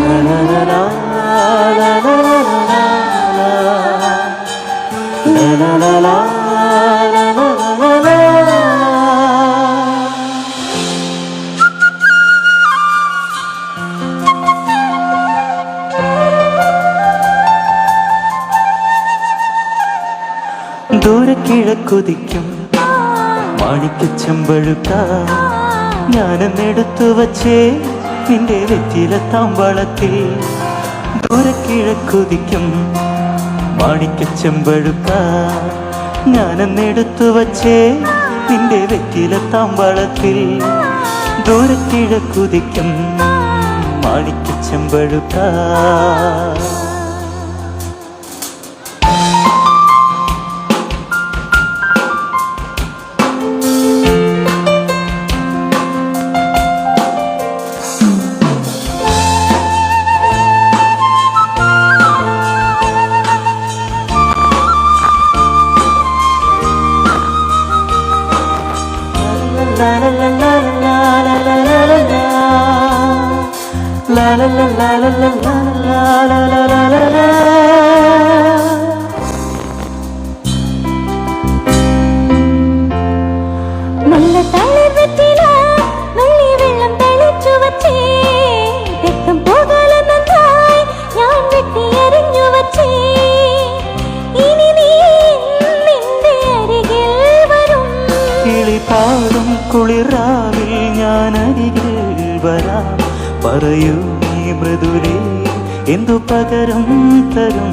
la la la la la la la la la la. ദൂരെ കിഴക്കുതിക്കും മാണിക്കച്ചെമ്പഴുക്ക ഞാനെന്നെടുത്തു വച്ചേ നിന്റെ വെറ്റില താമ്പളത്തിൽ. ദൂരെ കിഴക്കുതിക്കും മാണിക്കച്ചെമ്പഴുക്ക ഞാനെന്നെടുത്തു വച്ചേ നിന്റെ വെറ്റില താമ്പളത്തിൽ. ദൂരെ കിഴക്കുതിക്കും മാണിക്കച്ചെമ്പഴുക്ക. La la la la la la la la la la. La la la la la la la la la la la la. നല്ല തളിർവെറ്റില നുള്ളി വെള്ളം തെളിച്ചു വച്ചേ തെക്കും പോകാലെന്നായി ഞാൻ വെട്ടി എറിഞ്ഞു വച്ചേ. ഇനി നീ നിന്റെ അരികിൽ വരും. കിളിപാടും കുളിരാവിൽ ഞാൻ അരികിൽ വരാം. പറയൂ നീ മൃദുലേ എന്തു പകരം തരും.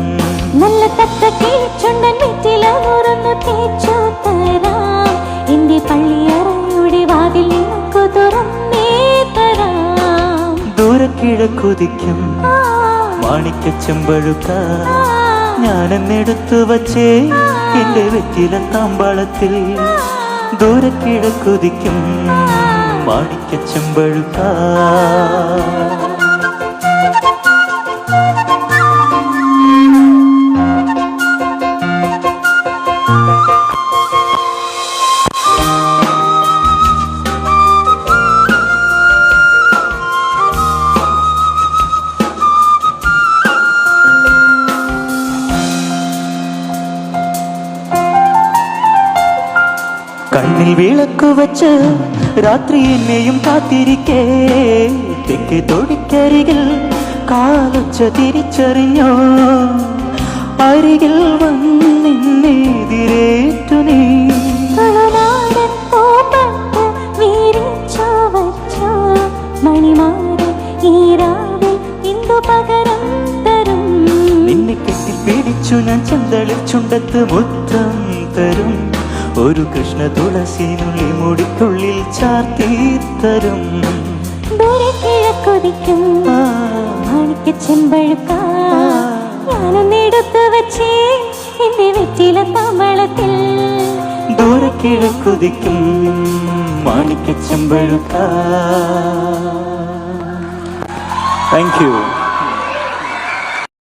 നല്ല തത്തക്കി ചുണ്ടൻ വെറ്റില നുറന്നു തേച്ചു തരാം. എന്റെ പള്ളിയറയുടെ വാതിൽ നിനക്കു തുറന്നേ തരാം. ദൂരെ കിഴക്കുതിക്കും മാണിക്കച്ചെമ്പഴുക്ക ഞാനെന്നെടുത്തു വച്ചേ എന്റെ വെറ്റില താമ്പാളത്തിൽ. ദൂരെ കിഴക്കുതിക്കും മാണിക്കച്ചെമ്പഴുക്ക. കണ്ണിൽ വിളക്കു വച്ച് രാത്രി എന്നെയും കാത്തിരിക്കേ തെക്കേ തൊടിക്കരികിൽ കാലൊച്ച തിരിച്ചറിഞ്ഞോ. അരികിൽ വന്നെതിരേറ്റു നീ. നിന്നെ കെട്ടിപ്പിടിച്ചു ഞാൻ ചെന്തളിൽ ചുണ്ടത്ത് മുത്തം തരും. ഒരു കൃഷ്ണ തുളസിനുള്ളി മുടിക്കുള്ളിൽ ചാർത്തിത്തരും. ദൂരെ കിഴക്കുതിക്കും മാണിക്കച്ചെമ്പഴുക്ക ഞാനൊന്നെടുത്തു വച്ചേ എന്റെ വെറ്റില താമ്പളത്തിൽ. ദൂരെ കിഴക്കുതിക്കും മാണിക്കച്ചെമ്പഴുക്ക. Thank you.